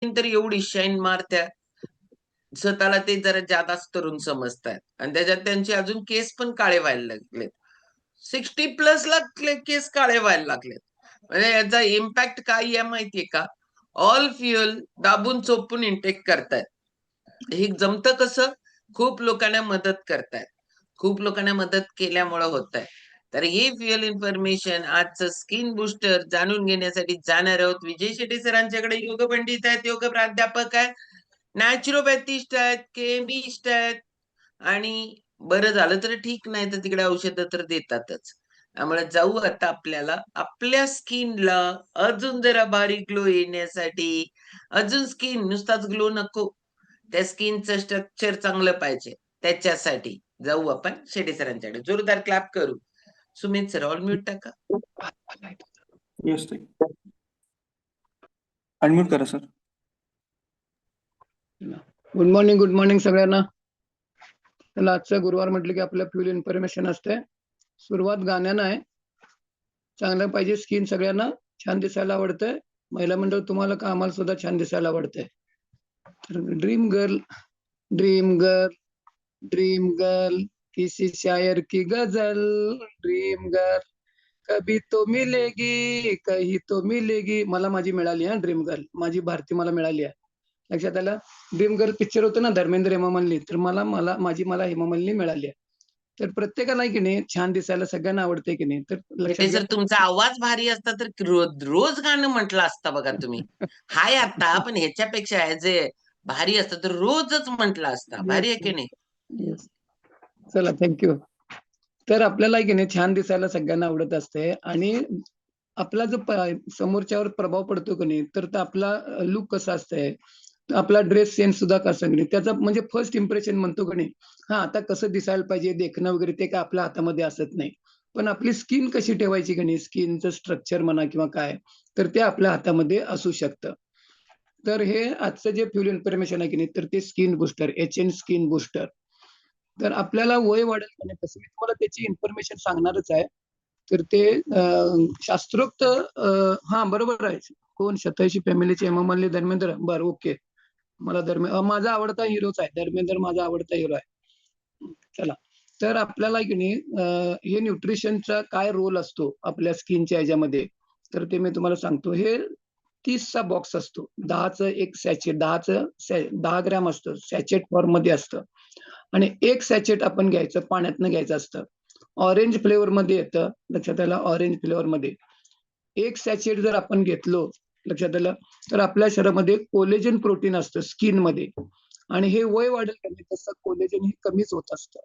तर एवढी शाईन मारत्या, स्वतःला ते जरा जादाच तरुण समजतायत आणि त्याच्यात त्यांचे अजून केस पण काळे व्हायला लागलेत. 60+ ला केस काळे व्हायला लागलेत. म्हणजे याचा इम्पॅक्ट काय आहे माहितीये का? ऑल फ्युअल दाबून चोपून इंटेक करतायत. हे जमतं कसं? खूप लोकांना मदत करतायत. खूप लोकांना मदत केल्यामुळं होतंय. तर ही फ्युअल इन्फॉर्मेशन आजचं स्किन बूस्टर जाणून घेण्यासाठी जाणार आहोत. विजय शेट्टी सरांच्याकडे योग पंडित आहेत, योग प्राध्यापक आहेत, नॅचरोपॅथिस्ट आहेत, केमिस्ट आहेत आणि बरं झालं तर ठीक, नाही तर तिकडे औषधं तर देतातच. त्यामुळे जाऊ आता आपल्याला आपल्या स्किनला अजून जरा बारीक ग्लो येण्यासाठी, अजून स्किन नुसताच ग्लो नको, त्या स्किनचं स्ट्रक्चर चांगलं पाहिजे. त्याच्यासाठी जाऊ आपण शेट्टी सरांच्याकडे. जोरदार क्लॅप करू. सुमित सर ऑल म्यूट टाका. येस अनम्यूट करा सर. गुड मॉर्निंग सगळ्यांना. त्याला आजचं गुरुवार म्हटलं की आपल्या फ्युल इन्फॉर्मेशन असते. सुरुवात गाण्यानं आहे. चांगलं पाहिजे, स्किन सगळ्यांना छान दिसायला आवडतंय. महिला मंडळ तुम्हाला का आम्हाला सुद्धा छान दिसायला आवडतंय. तर ड्रीम गर्ल किसी शायर की गजल, ड्रीम गर्ल कभी तो मिलेगी कहीं तो मिलेगी. मला माझी मिळाली हा ड्रीम गर्ल, माझी भारती मला मिळाली आहे. लक्षात आलं. ड्रीम गर्ल पिक्चर होतं ना धर्मेंद्र हेमा मालिनी, तर मला हेमा मालिनी मिळाली आहे. तर प्रत्येकाला की नाही छान दिसायला सगळ्यांना आवडते की नाही. तर लक्षात जर तुमचा आवाज भारी असता तर रोज रोज गाणं म्हटलं असतं बघा तुम्ही. हाय आता पण ह्याच्यापेक्षा जे भारी असतं तर रोजच म्हटलं असता. भारी आहे की नाही? Yes. चला थँक्यू. तर आपल्याला की नाही छान दिसायला सगळ्यांना आवडत असते आणि आपला जो समोरच्यावर प्रभाव पडतो की नाही, तर आपला लुक कसा असतंय, आपला ड्रेस सेन्स सुद्धा कसा नाही, त्याचा म्हणजे फर्स्ट इम्प्रेशन म्हणतो की नाही, हा आता कसं दिसायला पाहिजे देखणं वगैरे ते काय आपल्या हातामध्ये असत नाही. पण आपली स्किन कशी ठेवायची की नाही, स्किनचं स्ट्रक्चर म्हणा किंवा काय, तर ते आपल्या हातामध्ये असू शकतं. तर हे आजचं जे फ्युल इन्फॉर्मेशन आहे की नाही, तर ते skin booster, HN skin booster. तर आपल्याला वय वाढेल का नाही तसं मी तुम्हाला त्याची इन्फॉर्मेशन सांगणारच आहे. तर ते शास्त्रोक्त हा बरोबर आहे. कोण 87 फॅमिलीचे हेमा मालिनी धर्मेंद्र, बरं ओके. मला माझा आवडता हिरोच आहे धर्मेंद्र, माझा आवडता हिरो आहे. चला, तर आपल्याला की नाही हे न्यूट्रिशनचा काय रोल असतो आपल्या स्किनच्या ह्याच्यामध्ये, तर ते मी तुम्हाला सांगतो. हे 30चा बॉक्स असतो, 10चं एक सॅचेट, 10 ग्रॅम असतं, सॅचेट फॉर्म मध्ये असतं. आणि एक सॅचेट आपण घ्यायचं, पाण्यातनं घ्यायचं असतं. ऑरेंज फ्लेवर मध्ये येतं, लक्षात आलं. ऑरेंज फ्लेवर मध्ये एक सॅचेट जर आपण घेतलो, लक्षात आलं, तर आपल्या शरीरामध्ये कोलेजन प्रोटीन असतं स्किन मध्ये. आणि हे वय वाढेल का नाही तसं कोलेजन हे कमीच होत असतं.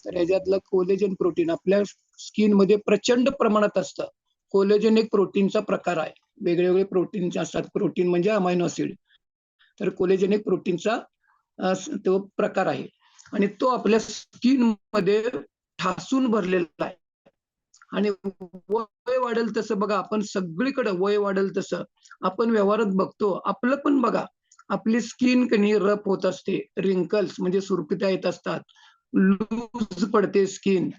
तर ह्याच्यातलं कोलेजन प्रोटीन आपल्या स्किन मध्ये प्रचंड प्रमाणात असतं. कोलेजन एक प्रोटीनचा प्रकार आहे. वेगवेगळे प्रोटीनचे असतात. प्रोटीन म्हणजे अमायनो ऍसिड. तर कोलेजन एक प्रोटीनचा तो प्रकार आहे आणि तो आपल्या स्किन मध्ये ठासून भरलेला आहे. आणि वय वाढेल तसं बघा, आपण सगळीकडे वय वाढेल तसं आपण व्यवहारात बघतो. आपलं पण बघा, आपली स्किन कणी रफ होत असते, रिंकल्स म्हणजे सुरकुत्या येत असतात, लूज पडते स्किन.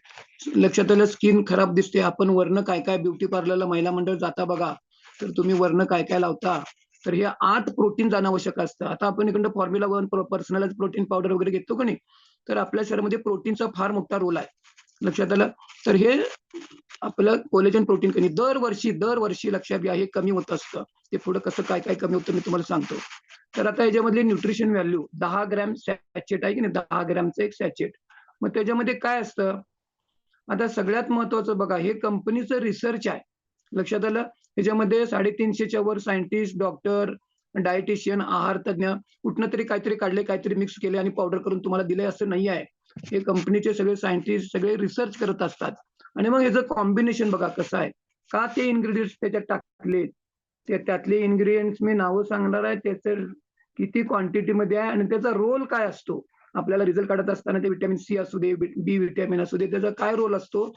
लक्षात आलं, स्किन खराब दिसते. आपण वर्ण काय काय ब्युटी पार्लरला महिला मंडळ जाता बघा, तर तुम्ही वर्ण काय काय लावता, तर हे 8 प्रोटीन जाणं आवश्यक असतं. आता आपण इकडं फॉर्म्युला 1 पर्सनलाइज प्रोटीन पावडर वगैरे घेतो का नाही, तर आपल्या शरीरामध्ये प्रोटीनचा फार मोठा रोल आहे. लक्षात आलं. तर हे आपलं कोलेजन प्रोटीन कमी दरवर्षी लक्षात घ्या हे कमी होत असतं. ते पुढे कसं काय काय कमी होतं मी तुम्हाला सांगतो. तर आता याच्यामधली न्यूट्रिशन व्हॅल्यू 10 ग्रॅम सॅचेट आहे की नाही, 10 ग्रॅमचं एक सॅचेट. मग त्याच्यामध्ये काय असतं, आता सगळ्यात महत्वाचं बघा, हे कंपनीचं रिसर्च आहे. लक्षात आलं. त्याच्यामध्ये 350च्या वर सायंटिस्ट, डॉक्टर, डायटिशियन, आहार तज्ञ कुठनं तरी काहीतरी काढले, काहीतरी मिक्स केले आणि पावडर करून तुम्हाला दिले असं नाही आहे. हे कंपनीचे सगळे सायंटिस्ट सगळे रिसर्च करत असतात. आणि मग याचं कॉम्बिनेशन बघा कसं आहे, का ते इन्ग्रेडियंट्स त्याच्यात टाकले, त्यातले इन्ग्रेडियंट्स मी नावं सांगणार आहे, त्याचं किती क्वांटिटी मध्ये आहे आणि त्याचा रोल काय असतो. आपल्याला रिझल्ट काढत असताना ते व्हिटॅमिन सी असू दे, बी व्हिटॅमिन असू दे, त्याचा काय रोल असतो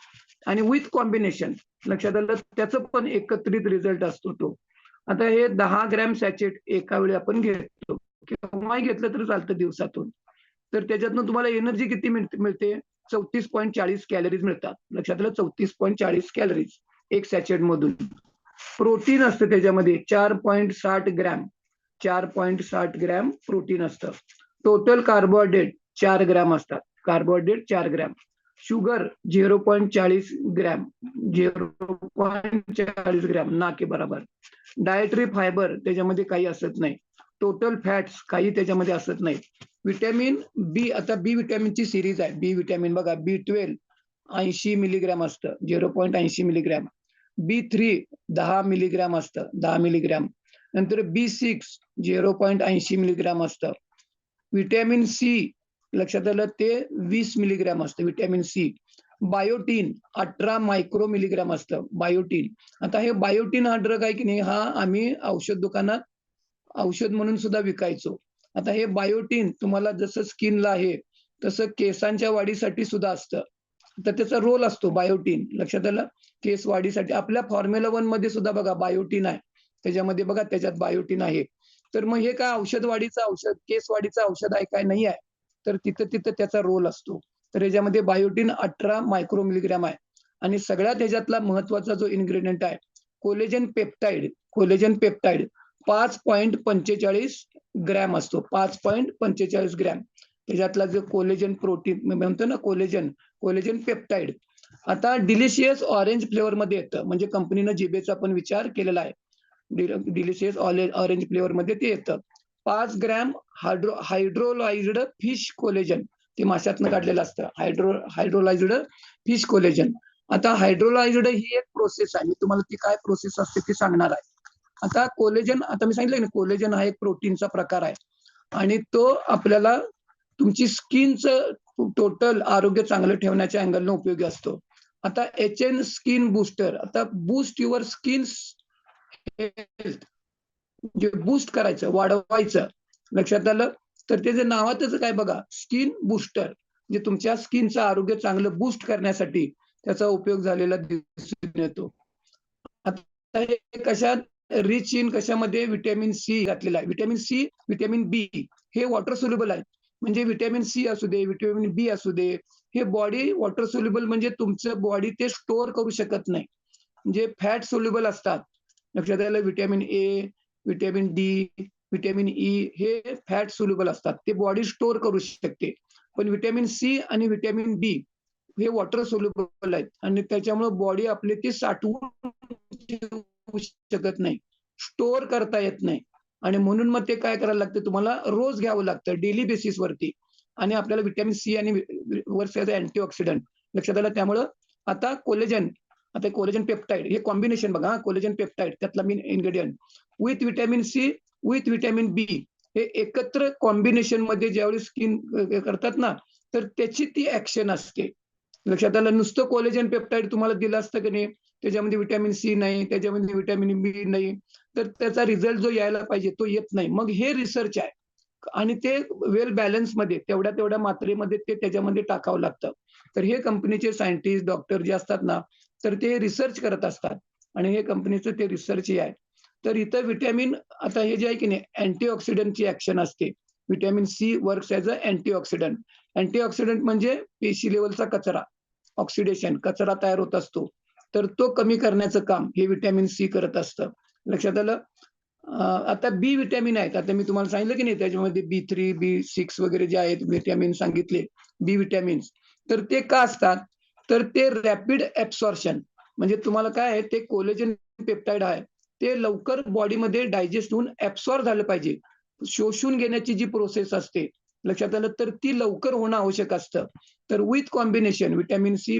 आणि विथ कॉम्बिनेशन लक्षात आलं, त्याचं पण एकत्रित रिझल्ट असतो तो. आता हे 10 ग्रॅम सॅचेट एका वेळी आपण घेतो किंवा घेतलं तर चालतं दिवसातून. तर त्याच्यातनं तुम्हाला एनर्जी किती मिळते, 34.40 कॅलरीज मिळतात. लक्षात आलं, 34.40 कॅलरीज एक सॅचेट मधून. प्रोटीन असतं त्याच्यामध्ये 4.60 ग्रॅम. 4.60 ग्रॅम प्रोटीन असतं. टोटल कार्बोहायड्रेट 4 ग्रॅम असतात. Carbohydrate 4 gram. Sugar 0.40 gram, 0.40 gram ना के बरोबर. डायटरी फायबर त्याच्यामध्ये काही असत नाही. टोटल फॅट्स काही त्याच्यामध्ये असत नाही. विटॅमिन बी, आता बी विटॅमिनची सिरीज आहे. बी विटॅमिन बघा, B12 80 मिलीग्रॅम असतं, 0.80 मिलीग्रॅम. B3 10 मिलीग्रॅम असतं, 10 मिलीग्रॅम. नंतर B6 0.80 मिलीग्रॅम असतं. विटॅमिन सी लक्षात आलं ते 20 मिलीग्रॅम असतं vitamin C. Biotin 18 micro milligram असतं बायोटीन. आता हे बायोटीन हा ड्रग आहे की नाही, हा आम्ही औषध दुकानात औषध म्हणून सुद्धा विकायचो. आता हे बायोटीन तुम्हाला जसं स्किनला आहे तसं केसांच्या वाढीसाठी सुद्धा असतं. तर त्याचा रोल असतो बायोटीन, लक्षात आलं. केस वाढीसाठी आपल्या फॉर्म्युला 1 मध्ये सुद्धा बघा बायोटीन आहे. त्याच्यामध्ये बघा त्याच्यात बायोटीन आहे. तर मग हे काय औषध वाढीचं औषध, केस वाढीचं औषध आहे काय? नाही आहे. तर तिथं त्याचा रोल असतो. तर याच्यामध्ये बायोटीन 18 मायक्रो मिलीग्रॅम आहे. आणि सगळ्यात ह्याच्यातला महत्वाचा जो इन्ग्रेडियंट आहे collagen peptide. Collagen peptide 5.45 gram असतो, 5.45 ग्रॅम. त्याच्यातला जो कोलेजन प्रोटीन म्हणतो ना, कोलेजन पेप्टाइड. आता डिलिशियस ऑरेंज फ्लेवर मध्ये येतं, म्हणजे कंपनीनं जिबेचा पण विचार केलेला आहे. डिलिशियस ऑरेंज फ्लेवर मध्ये ते येतं. 5 ग्रॅम हायड्रोलाइज्ड फिश कोलेजन, ते माशातनं काढलेलं असतं. हायड्रोलाइज्ड फिश कोलेजन. आता हायड्रोलाइज्ड ही एक प्रोसेस आहे. मी तुम्हाला ती काय प्रोसेस असते ते सांगणार आहे. आता कोलेजन, आता मी सांगितलं ना, कोलेजन हा एक प्रोटीनचा प्रकार आहे आणि तो आपल्याला तुमची स्किनचं टोटल आरोग्य चांगलं ठेवण्याच्या अँगलनं उपयोगी असतो. आता HN स्किन बूस्टर, आता बूस्ट युअर स्किन हेल्थ, जे बूस्ट करायचं, वाढवायचं, लक्षात आलं. तर त्याचं नावातच काय बघा, स्किन बूस्टर, जे तुमच्या स्किनचं आरोग्य चांगलं बूस्ट करण्यासाठी त्याचा उपयोग झालेला दिसून येतो. आता हे कशात रिच इन, कशामध्ये विटॅमिन सी घातलेला आहे. विटॅमिन सी, विटॅमिन बी हे वॉटर सोल्युबल आहे. म्हणजे विटॅमिन सी असू दे, विटॅमिन बी असू दे, हे बॉडी वॉटर सोल्युबल, म्हणजे तुमचं बॉडी ते स्टोअर करू शकत नाही. म्हणजे फॅट सोल्युबल असतात. लक्षात आलं. Vitamin A, vitamin D, vitamin E हे फॅट सोल्युबल असतात, ते बॉडी स्टोअर करू शकते. पण विटॅमिन सी आणि विटॅमिन बी हे वॉटर सोल्युबल आहेत आणि त्याच्यामुळे बॉडी आपली ती साठवून ठेवू शकत नाही, स्टोअर करता येत नाही. आणि म्हणून मग ते काय करायला लागतं, तुम्हाला रोज घ्यावं लागतं डेली बेसिस वरती. आणि आपल्याला विटॅमिन सी आणि वर्स ॲज अँटीऑक्सिडंट, लक्षात आलं. त्यामुळं आता कोलेजन पेप्टाइड हे कॉम्बिनेशन बघा, कोलेजन पेप्टाइड त्यातला main ingredient with vitamin C with vitamin B हे एकत्र कॉम्बिनेशन मध्ये ज्यावेळी स्किन करतात ना, तर त्याची ती ऍक्शन असते. लक्षात आलं. नुसतं कोलेजन पेप्टाइड तुम्हाला दिलं असतं की नाही, त्याच्यामध्ये विटॅमिन सी नाही, त्याच्यामध्ये विटॅमिन बी नाही, तर त्याचा रिझल्ट जो यायला पाहिजे तो येत नाही. मग हे रिसर्च आहे आणि ते वेल बॅलन्स मध्ये तेवढ्या मात्रेमध्ये ते त्याच्यामध्ये टाकावं लागतं. तर हे कंपनीचे सायंटिस्ट, डॉक्टर जे असतात ना, तर ते रिसर्च करत असतात आणि हे कंपनीचं ते रिसर्च आहे. तर इथं विटॅमिन, आता हे जे आहे की नाही, अँटीऑक्सिडंटची ऍक्शन असते. Vitamin C works as a antioxidant. Antioxidant म्हणजे पेशी लेवलचा कचरा, ऑक्सिडेशन, कचरा तयार होत असतो, तर तो कमी करण्याचं काम हे विटॅमिन सी करत असतं. लक्षात आलं. आता बी विटॅमिन आहेत. आता मी तुम्हाला सांगितलं की नाही, त्याच्यामध्ये B3, B6 वगैरे जे आहेत विटॅमिन सांगितले, बी विटॅमिन्स, तर ते का असतात, तर ते रॅपिड ऍब्सॉर्प्शन, म्हणजे तुम्हाला काय आहे, ते कोलेजन पेप्टाइड आहे, ते लवकर बॉडीमध्ये डायजेस्ट होऊन ऍब्सॉर्ब झालं पाहिजे. शोषून घेण्याची जी प्रोसेस असते, लक्षात आलं, तर ती लवकर होणं आवश्यक असतं. तर with combination vitamin C,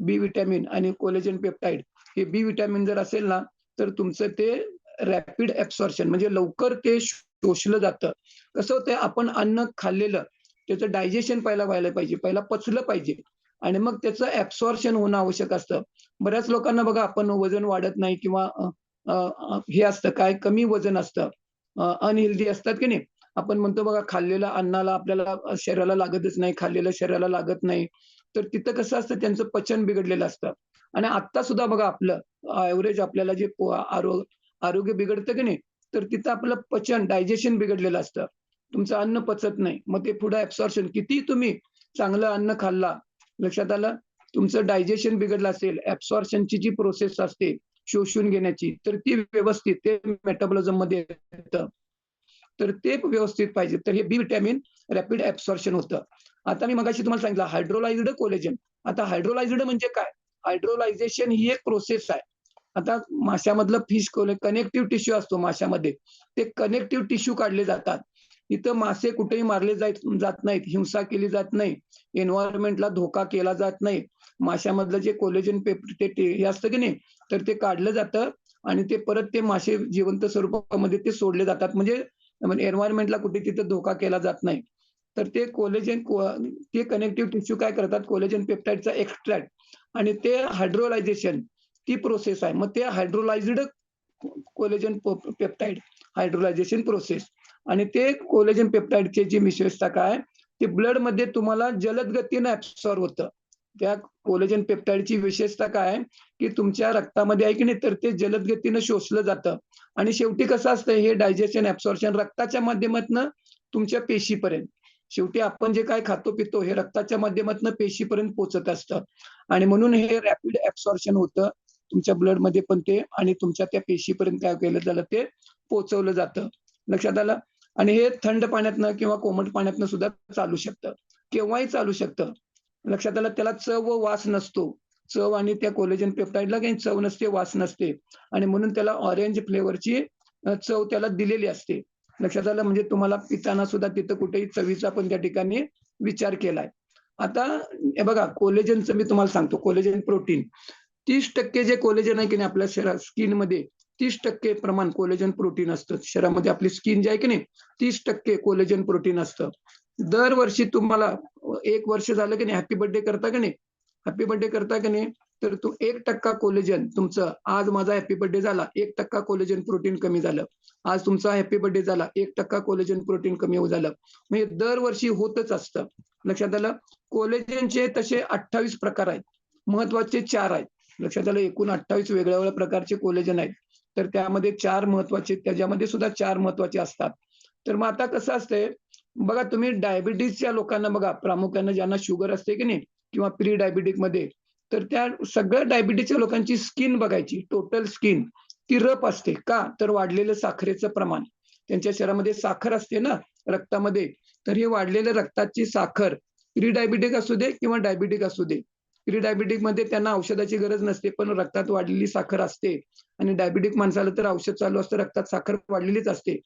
B vitamin आणि कोलेजन पेप्टाइड, हे बी विटॅमिन जर असेल ना, तर तुमचं ते रॅपिड ऍब्सॉर्प्शन, म्हणजे लवकर ते शोषलं जातं. कसं होतं, आपण अन्न खाल्लेलं त्याचं डायजेशन पहिला व्हायला पाहिजे, पहिला पचलं पाहिजे आणि मग त्याचं ऍब्सॉर्प्शन होणं आवश्यक असतं. बऱ्याच लोकांना बघा, आपण वजन वाढत नाही किंवा हे असतं काय, कमी वजन असतं, अनहेल्दी असतात की नाही. आपण म्हणतो बघा, खाल्लेलं अन्नाला आपल्याला शरीराला लागतच नाही, खाल्लेलं शरीराला लागत नाही. तर तिथं कसं असतं, त्यांचं पचन बिघडलेलं असतं. आणि आता सुद्धा बघा, आपलं ॲव्हरेज आपल्याला जे आरोग्य बिघडतं की नाही, तर तिथं आपलं पचन, डायजेशन बिघडलेलं असतं. तुमचं अन्न पचत नाही. मग ते पुढे ऍब्सॉर्प्शन, किती तुम्ही चांगलं अन्न खाल्ला, लक्षात आलं, तुमचं डायजेशन बिघडलं असेल, ऍब्सॉर्प्शनची जी प्रोसेस असते शोषून घेण्याची, तर ती व्यवस्थित ते मेटाबॉलिझम मध्ये येतं. तर ते व्यवस्थित पाहिजे. तर हे बी विटॅमिन रॅपिड ॲब्सॉर्प्शन होतं. आता मी मगाशी तुम्हाला सांगितलं हायड्रोलाइज्ड कोलेजन. आता हायड्रोलाइज्ड म्हणजे काय? हायड्रोलायझेशन ही एक प्रोसेस आहे. आता माशामधलं फिश कनेक्टिव्ह टिश्यू असतो माशामध्ये. ते कनेक्टिव्ह टिश्यू काढले जातात. इथं मासे कुठेही मारले जात नाहीत, हिंसा केली जात नाही, एन्व्हायर्नमेंटला धोका केला जात नाही. माशामधलं जे कोलेजन हे असतं की नाही, तर ते काढलं जातं आणि ते परत ते मासे जिवंत स्वरूपामध्ये ते सोडले जातात. म्हणजे एन्व्हायर्नमेंटला कुठे तिथं धोका केला जात नाही. तर ते ते कनेक्टिव्ह टिश्यू काय करतात, कोलेजन पेप्टाइडचा एक्स्ट्रॅक्ट आणि ते हायड्रोलायझेशन ती प्रोसेस आहे. मग ते हायड्रोलाइज्ड कोलेजन पेप्टाइड हायड्रोलायझेशन प्रोसेस आणि ते कोलेजन पेप्टाइडची जी विशेषता काय, ते ब्लडमध्ये तुम्हाला जलद गतीने ॲब्सॉर्ब होतं. त्या कोलेजन पेप्टाइडची विशेषता काय आहे, की तुमच्या रक्तामध्ये आहे की नाही, तर ते जलद गतीने शोषलं जातं आणि शेवटी कसं असतं हे डायजेशन, ॲब्सॉर्प्शन रक्ताच्या माध्यमातनं तुमच्या पेशीपर्यंत. शेवटी आपण जे काही खातो-पितो हे रक्ताच्या माध्यमातनं पेशीपर्यंत पोहोचत असतं आणि म्हणून हे रॅपिड ॲब्सॉर्प्शन होतं. तुमच्या ब्लडमध्ये पण ते आणि तुमच्या त्या पेशीपर्यंत काय केलं झालं ते पोहोचवलं जातं. लक्षात आलं? आणि हे थंड पाण्यातनं किंवा कोमट पाण्यातनं सुद्धा चालू शकतं. केव्हाही चालू शकतं. लक्षात आलं? त्याला चव व वास नसतो. चव आणि त्या कोलेजन पेप्टाइडला काही चव नसते, वास नसते आणि म्हणून त्याला ऑरेंज फ्लेवरची चव त्याला दिलेली असते. लक्षात आलं? म्हणजे तुम्हाला पिताना सुद्धा तिथं कुठेही चवीचा पण त्या ठिकाणी विचार केलाय. आता हे बघा कोलेजनचं मी तुम्हाला सांगतो कोलेजन प्रोटीन 30% जे कोलेजन आहे की नाही आपल्या स्किनमध्ये 30% प्रमाण कोलेजन प्रोटीन असतं. शरीरामध्ये आपली स्किन जी आहे की नाही 30% कोलेजन प्रोटीन असतं. दरवर्षी तुम्हाला 1 वर्ष झालं की नाही हॅपी बर्थडे करता की नाही? हॅपी बर्थडे करता की नाही? तर 1% कोलेजन तुमचं आज माझा हॅपी बर्थडे झाला, 1% कोलेजन प्रोटीन कमी झालं. आज तुमचा हॅपी बर्थडे झाला, 1% कोलेजन प्रोटीन कमी झालं. म्हणजे दरवर्षी होतच असतं. लक्षात आलं? कोलेजनचे तसे 28 प्रकार आहेत. महत्त्वाचे 4 आहेत. लक्षात आलं? एकूण 28 वेगळ्या-वेगळ्या प्रकारचे कोलेजन आहेत. तर त्यामध्ये 4 महत्त्वाचे त्याच्यामध्ये सुद्धा 4 महत्त्वाचे असतात. तर मग आता कसं असतंय, बघा तुम्ही डायबिटीजच्या लोकांना बघा प्रामुख्याने ज्यांना शुगर असते की नाही किंवा प्री डायबिटिकमध्ये, तर त्या सगळ्या डायबिटीजच्या लोकांची स्किन बघायची, टोटल स्किन ती रफ असते. का? तर वाढलेलं साखरेचं प्रमाण. त्यांच्या शरीरामध्ये साखर असते ना रक्तामध्ये, तर हे वाढलेलं रक्ताची साखर प्री डायबिटिक असू दे किंवा डायबिटिक असू दे. प्री डायबिटिकमध्ये त्यांना औषधाची गरज नसते, पण रक्तात वाढलेली साखर असते आणि डायबिटिक माणसाला तर औषध चालू असतं, रक्तात साखर वाढलेलीच असते.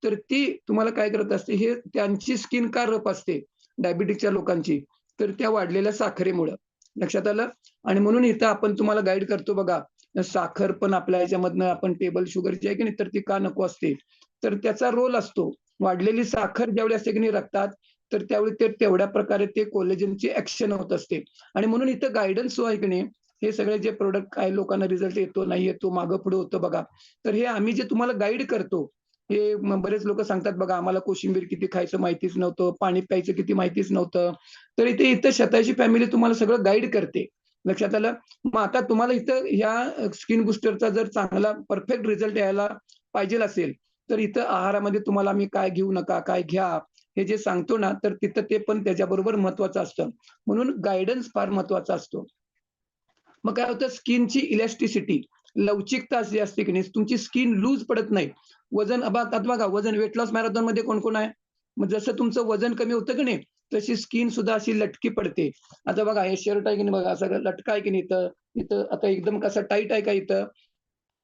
तर ती तुम्हाला काय करत असते, हे त्यांची स्किन का रफ असते डायबिटिकच्या लोकांची, तर त्या वाढलेल्या साखरेमुळं. लक्षात आलं? आणि म्हणून इथं आपण तुम्हाला गाईड करतो बघा, साखर पण आपल्या ह्याच्यामधनं आपण टेबल शुगर जी आहे की नाही, तर ती का नको असते? तर त्याचा रोल असतो. वाढलेली साखर ज्यावेळी असते की नाही रक्तात, तर त्यावेळी ते तेवढ्या प्रकारे ते कोलेजनची ॲक्शन होत असते आणि म्हणून इथं गाईडन्स जो आहे की नाही, हे सगळे जे प्रॉडक्ट काही लोकांना रिझल्ट येतो, नाही येतो, मागं-पुढं होतं बघा. तर हे आम्ही जे तुम्हाला गाईड करतो, हे बरेच लोकं सांगतात बघा, आम्हाला कोशिंबीर किती खायचं माहितीच नव्हतं, पाणी प्यायचं किती माहितीच नव्हतं. तर इथं शतायची फॅमिली तुम्हाला सगळं गाईड करते. लक्षात आलं? मग आता तुम्हाला इथं ह्या स्किन बुस्टरचा जर चांगला परफेक्ट रिझल्ट यायला पाहिजेल असेल, तर इथं आहारामध्ये तुम्हाला आम्ही काय घेऊ नका, काय घ्या, हे जे सांगतो ना, तर तिथं ते पण त्याच्याबरोबर महत्त्वाचं असतं. म्हणून गाईडन्स फार महत्त्वाचा असतो. मग काय होतं स्किनची इलॅस्टिसिटी, लवचिकता जी असते की नाही, तुमची स्किन लूज पडत नाही. वजन आता बघा वजन वेट लॉस मॅरेथॉनमध्ये कोण-कोण आहे? मग जसं तुमचं वजन कमी होतं की नाही, तशी स्किन सुद्धा अशी लटकी पडते. आता बघा हे शर्ट आहे की नाही बघा, असं लटका आहे की नाही इथं, इथं आता एकदम कसं टाईट आहे का इथं?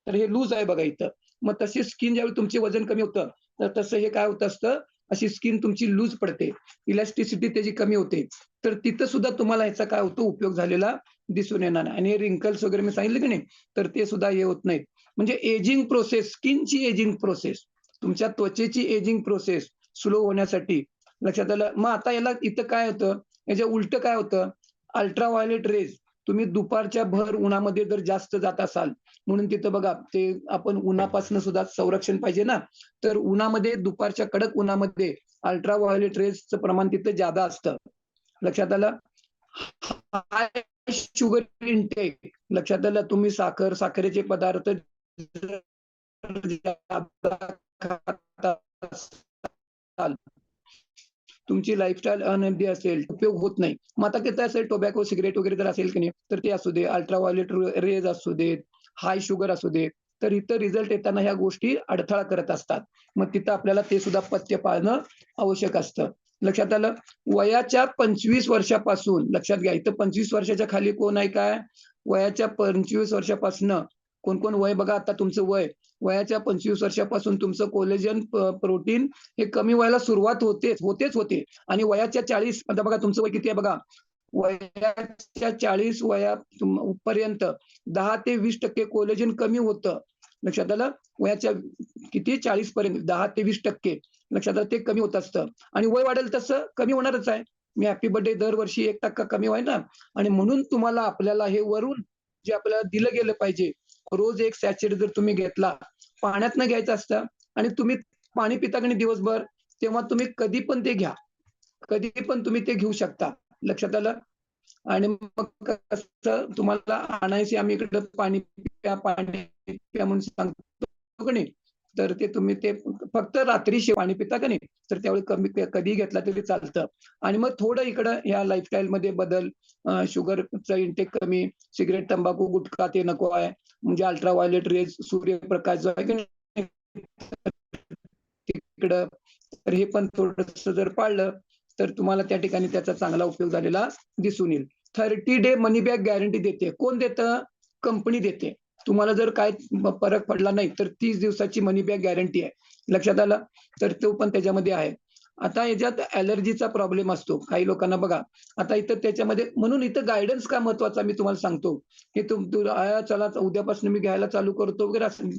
तर हे लूज आहे बघा इथं. मग तशी स्किन ज्यावेळी तुमचे वजन कमी होतं, तर तसं हे काय होत असतं, अशी स्किन तुमची लूज पडते. इलॅस्टिसिटी त्याची कमी होते. तर तिथं सुद्धा तुम्हाला ह्याचा काय होतो उपयोग झालेला दिसून येणार नाही. आणि रिंकल्स वगैरे मी सांगितलं की नाही, तर ते सुद्धा हे होत नाहीत. म्हणजे एजिंग प्रोसेस, स्किनची एजिंग प्रोसेस, तुमच्या त्वचेची एजिंग प्रोसेस स्लो होण्यासाठी लक्षात आलं. मग आता याला इथं काय होतं, याच्या उलटं काय होतं, अल्ट्राव्हायोलेट रेज तुम्ही दुपारच्या भर उन्हामध्ये जर जास्त जात असाल, म्हणून तिथं बघा ते आपण उन्हापासून सुद्धा संरक्षण पाहिजे ना, तर उन्हामध्ये दुपारच्या कडक उन्हामध्ये अल्ट्राव्हायोलेट रेजचं प्रमाण तिथं जादा असतं. लक्षात आलं? हाय शुगर इनटेक लक्षात आलं. तुम्ही साखरेचे पदार्थ खात असाल, तुमची लाईफस्टाईल अनहेल्दी असेल, उपयोग होत नाही. मग आता कसं असेल टोबॅको, सिगारेट वगैरे जर असेल की नाही, तर ते असू दे, अल्ट्राव्हायोलेट रेज असू देत, हाय शुगर असू दे, तर इथं रिझल्ट येताना ह्या गोष्टी अडथळा करत असतात. मग तिथं आपल्याला ते सुद्धा पथ्य पाळणं आवश्यक असतं. लक्षात आलं? वयाच्या 25 वर्षापासून लक्षात घ्या, इथं 25 वर्षाच्या खाली कोण आहे काय? वयाच्या 25 वर्षापासनं कोण वय बघा आता तुमचं वयाच्या 25 वर्षापासून तुमचं कोलेजन प्रोटीन हे कमी व्हायला सुरुवात होते आणि वयाच्या 40 आता बघा तुमचं वय किती आहे बघा. वयाच्या 40 पर्यंत 10 ते 20% कोलेजन कमी होतं. लक्षात आलं? वयाच्या किती 40 पर्यंत 10 ते 20% लक्षात आलं ते कमी होत असतं आणि वय वाढेल तसं कमी होणारच आहे. मी हॅपी बर्थडे दरवर्षी 1% कमी होय ना आणि म्हणून तुम्हाला आपल्याला हे वरून जे आपल्याला दिलं गेलं पाहिजे. रोज एक सॅचेट जर तुम्ही घेतला, पाण्यातनं घ्यायचं असतं आणि तुम्ही पाणी पिता की नाही दिवसभर, तेव्हा तुम्ही कधी पण ते घ्या. कधी पण तुम्ही ते घेऊ शकता. लक्षात आलं? आणि मग कसं तुम्हाला आणायचे आम्ही इकडं पाणी प्या म्हणून सांगतो की नाही, तर ते तुम्ही ते फक्त रात्री पाणी पिता की नाही, तर त्यावेळी कधी घेतला तरी चालतं. आणि मग थोडं इकडं ह्या लाईफस्टाईलमध्ये बदल, शुगरचा इंटेक कमी, सिगारेट, तंबाखू, गुटखा ते नको आहे. म्हणजे अल्ट्राव्हायोलेट रेज, सूर्यप्रकाश जो आहे की नाही, तिकडं तर हे पण थोडंसं जर पाळलं, तर तुम्हाला त्या ठिकाणी त्याचा चांगला उपयोग झालेला दिसून येईल. 30 डे मनी बॅक गॅरंटी देते. कोण देतं? कंपनी देते. तुम्हाला जर काय फरक पडला नाही, तर 30 दिवसाची मनी बॅक गॅरंटी आहे. लक्षात आलं? तर तो पण त्याच्यामध्ये आहे. आता याच्यात ॲलर्जीचा प्रॉब्लेम असतो. काही लोकांना बघा, आता इथं त्याच्यामध्ये म्हणून इथं गाईडन्स का महत्वाचा मी तुम्हाला सांगतो, की चला उद्यापासून मी घ्यायला चालू करतो वगैरे असं.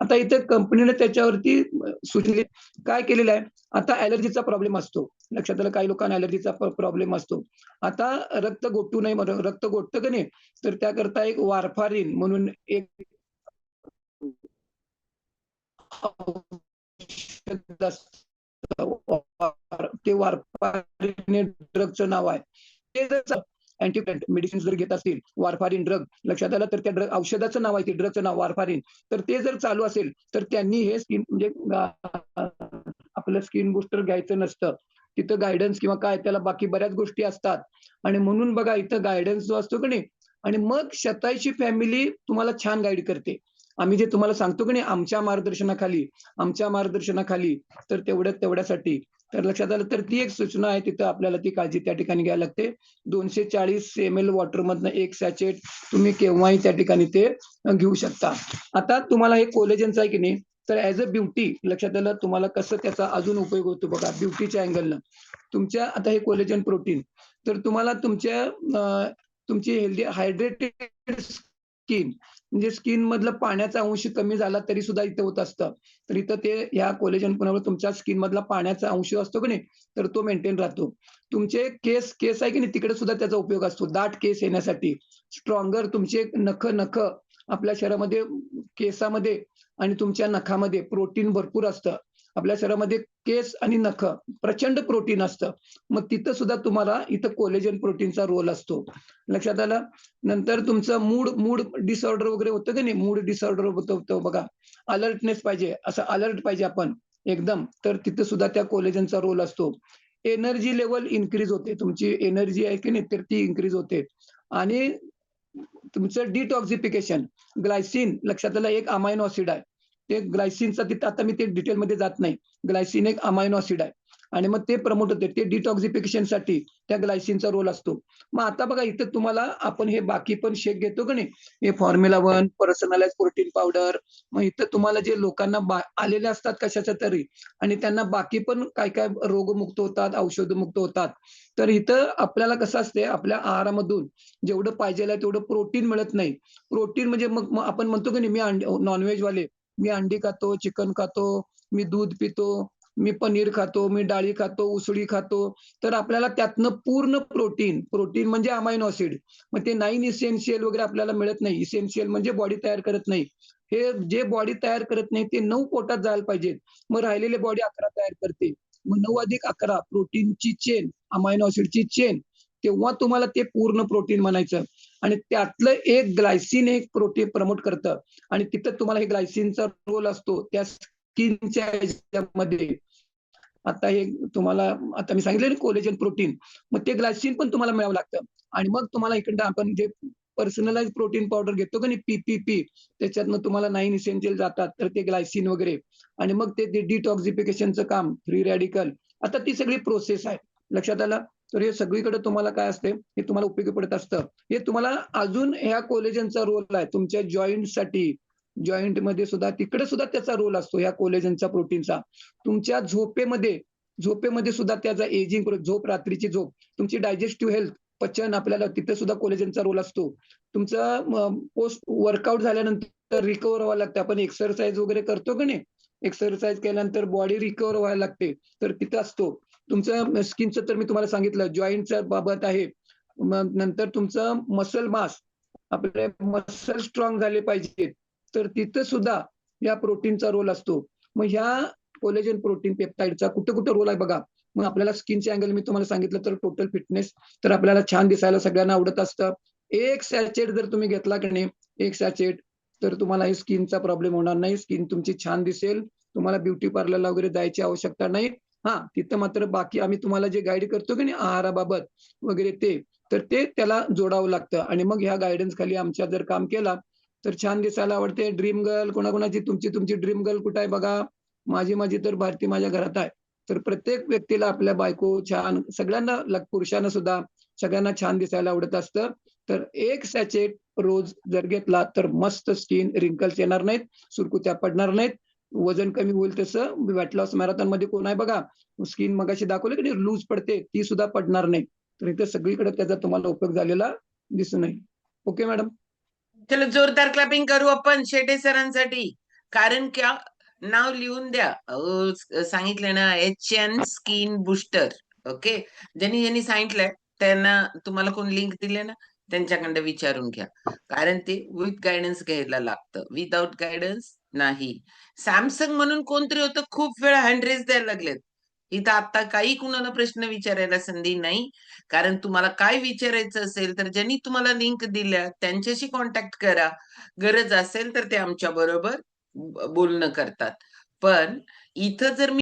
आता इथं कंपनीने त्याच्यावरती सुचले काय केलेलं आहे, आता ॲलर्जीचा प्रॉब्लेम असतो. लक्षात आलं? काही लोकांना ॲलर्जीचा प्रॉब्लेम असतो. आता रक्त गोठू नये म्हणून रक्त गोठतं की नाही, तर त्याकरता एक वारफारीन म्हणून एक औषध असतं. ते वारफारीन ड्रगचं नाव आहे. ते जर मेडिसिन जर घेत असतील, वारफारीन ड्रग लक्षात आलं, तर त्या ड्रग औषधाचं नाव आहे ते ड्रगचं नाव वारफारीन. तर ते जर चालू असेल, तर त्यांनी हे स्किन म्हणजे आपलं स्किन बूस्टर घ्यायचं नसतं. तिथं गाईडन्स किंवा काय त्याला बाकी बऱ्याच गोष्टी असतात आणि म्हणून बघा इथं गाईडन्स जो असतो की नाही आणि मग शतायची फॅमिली तुम्हाला छान गाईड करते. आम्ही जे तुम्हाला सांगतो की नाही आमच्या मार्गदर्शनाखाली तर तेवढ्यासाठी तर लक्षात आलं, तर ती एक सूचना आहे तिथं आपल्याला ती काळजी त्या ठिकाणी घ्यायला लागते. 240 ml वॉटरमधनं एक सॅचेट तुम्ही केव्हाही त्या ठिकाणी ते घेऊ शकता. आता तुम्हाला हे कोलेजनचं आहे की नाही, तर ॲज अ ब्युटी लक्षात आलं तुम्हाला कसं त्याचा अजून उपयोग होतो बघा ब्युटीच्या अँगलनं. तुमच्या आता हे कोलेजन प्रोटीन तर तुम्हाला तुमची हेल्दी हायड्रेटेड स्किन म्हणजे स्किन मधलं पाण्याचा अंश कमी झाला तरी सुद्धा इथं होत असतं. तर इथं ते ह्या कोलेजन पुन्हा तुमच्या स्किन मधला पाण्याचा अंश असतो की नाही, तर तो मेंटेन राहतो. तुमचे केस आहे की नाही तिकडे सुद्धा त्याचा उपयोग असतो. दाट केस येण्यासाठी. स्ट्रॉंगर तुमचे नख आपल्या शरीरामध्ये केसामध्ये आणि तुमच्या नखामध्ये प्रोटीन भरपूर असतं. आपल्या शरीरामध्ये केस आणि नख प्रचंड प्रोटीन असतं. मग तिथं सुद्धा तुम्हाला इथं कोलेजन प्रोटीनचा रोल असतो. लक्षात आलं? नंतर तुमचं मूड डिसऑर्डर वगैरे होतं की नाही, मूड डिसऑर्डर होतं बघा. अलर्टनेस पाहिजे, असं अलर्ट पाहिजे आपण एकदम, तर तिथं सुद्धा त्या कोलेजनचा रोल असतो. एनर्जी लेव्हल इन्क्रीज होते. तुमची एनर्जी आहे की नाही, तर ती इन्क्रीज होते आणि तुमचं डिटॉक्सिफिकेशन, ग्लायसिन लक्षात आलं एक अमायनो ॲसिड आहे. ते ग्लायसिनचा तिथं आता मी ते डिटेलमध्ये जात नाही. ग्लायसिन एक अमायनो ॲसिड आहे आणि मग ते प्रमोट होते. ते डिटॉक्सिफिकेशनसाठी त्या ग्लायसिनचा रोल असतो. मग आता बघा इथं तुम्हाला आपण हे बाकी पण शेक घेतो की नाही, हे फॉर्म्युला 1, पर्सनलाइज्ड प्रोटीन पावडर. मग इथं तुम्हाला जे लोकांना आलेले असतात कशाच्या तरी आणि त्यांना बाकी पण काय-काय रोगमुक्त होतात, औषधमुक्त होतात. तर इथं आपल्याला कसं असते आपल्या आहारामधून जेवढं पाहिजेल आहे तेवढं प्रोटीन मिळत नाही. प्रोटीन म्हणजे मग मग आपण म्हणतो की नाही मी नॉन-व्हेजवाले, मी अंडी खातो, चिकन खातो, मी दूध पितो, मी पनीर खातो, मी डाळी खातो, उसळी खातो. तर आपल्याला त्यातनं पूर्ण प्रोटीन म्हणजे अमायनो ॲसिड. मग ते 9 इसेन्शियल वगैरे आपल्याला मिळत नाही. इसेन्शियल म्हणजे बॉडी तयार करत नाही. हे जे बॉडी तयार करत नाही ते 9 पोटात जायला पाहिजेत. मग राहिलेले बॉडी 11 तयार करते. मग 9 अधिक 11 प्रोटीनची चेन, अमायनो ॲसिडची चेन, तेव्हा तुम्हाला ते पूर्ण प्रोटीन म्हणायचं आणि त्यातलं एक ग्लायसिन एक प्रोटीन प्रमोट करतं आणि तिथं तुम्हाला हे ग्लायसिनचा रोल असतो त्या स्किनच्या ह्याच्यामध्ये. आता हे तुम्हाला आता मी सांगितलं ना कोलेजन प्रोटीन, मग ते ग्लायसिन पण तुम्हाला मिळावं लागतं आणि मग तुम्हाला इकडनं आपण जे पर्सनलाइज प्रोटीन पावडर घेतो का नाही PPP, त्याच्यातनं तुम्हाला 9 इसेन्शियल जातात, तर ते ग्लायसिन वगैरे आणि मग ते डिटॉक्सिफिकेशनचं काम, फ्री रॅडिकल. आता ती सगळी प्रोसेस आहे. लक्षात आलं? तर हे सगळीकडे तुम्हाला काय असते, हे तुम्हाला उपयोगी पडत असतं. हे तुम्हाला अजून ह्या कोलेजनचा रोल आहे तुमच्या जॉइंटसाठी. जॉइंटमध्ये सुद्धा तिकडे सुद्धा त्याचा रोल असतो ह्या कोलेजनचा प्रोटीनचा. तुमच्या झोपेमध्ये सुद्धा त्याचा एजिंग झोप, रात्रीची झोप, तुमची डायजेस्टिव्ह हेल्थ, पचन आपल्याला तिथे सुद्धा कोलेजनचा रोल असतो. तुमचं पोस्ट वर्कआउट झाल्यानंतर रिकव्हर व्हावं लागतं. आपण एक्सरसाइज वगैरे करतो की नाही? एक्सरसाइज केल्यानंतर बॉडी रिकव्हर व्हायला लागते, तर तिथं असतो. तुमचं स्किनचं तर मी तुम्हाला सांगितलं, जॉइंटच्या बाबत आहे. मग नंतर तुमचं मसल मास, आपले मसल स्ट्रॉंग झाले पाहिजेत, तर तिथं सुद्धा या प्रोटीनचा रोल असतो. मग ह्या कोलेजन प्रोटीन पेप्टाइडचा कुठं-कुठं रोल आहे बघा. मग आपल्याला स्किनचे अँगल मी तुम्हाला सांगितलं तर टोटल फिटनेस, तर आपल्याला छान दिसायला सगळ्यांना आवडत असतं. एक सॅचेट जर तुम्ही घेतला की नाही, एक सॅचेट, तर तुम्हाला हे स्किनचा प्रॉब्लेम होणार नाही. स्किन तुमची छान दिसेल. तुम्हाला ब्युटी पार्लरला वगैरे जायची आवश्यकता नाही. हां, तिथं मात्र बाकी आम्ही तुम्हाला जे गाईड करतो की नाही आहाराबाबत वगैरे ते, तर ते त्याला जोडावं लागतं आणि मग ह्या गाईडन्स खाली आमच्या जर काम केला, तर छान दिसायला आवडते. ड्रीम गर्ल कोणाकोणाची तुमची ड्रीम गर्ल कुठे आहे बघा? माझी तर भारती माझ्या घरात आहे. तर प्रत्येक व्यक्तीला आपल्या बायको छान सगळ्यांना पुरुषांना सुद्धा सगळ्यांना छान दिसायला आवडत असतं. तर एक सॅचेट रोज जर घेतला तर मस्त स्किन, रिंकल्स येणार नाहीत, सुरकुत्या पडणार नाहीत, वजन कमी होईल तसं. वेट लॉस मॅरेथॉनमध्ये कोण आहे बघा, स्किन मगाशी दाखवलं की नाही लूज पडते, ती सुद्धा पडणार नाही. तर इथे सगळीकडे त्याचा तुम्हाला उपयोग झालेला दिसून येईल. Okay madam? चलो जोरदार क्लॅपिंग करू आपण शेटे सरांसाठी. कारण क्या नाव लिहून द्या. सांगितलं ना HN स्किन बुस्टर. ओके. ज्यांनी सांगितलंय त्यांना तुम्हाला कोण लिंक दिले ना त्यांच्याकडे विचारून घ्या. कारण ते विथ गायडन्स घ्यायला लागतं. विदाउट गायडन्स नाही. सॅमसंग म्हणून कोणतरी होतं खूप वेळा हँड रेज द्यायला लागलेत. इथं आता काही कुणाला प्रश्न विचारायला संधी नाही. कारण तुम्हाला काय विचारायचं असेल तर ज्यांनी तुम्हाला लिंक दिल्या त्यांच्याशी कॉन्टॅक्ट करा. गरज असेल तर ते आमच्या बरोबर बोलणं करतात. पण इथं जर मी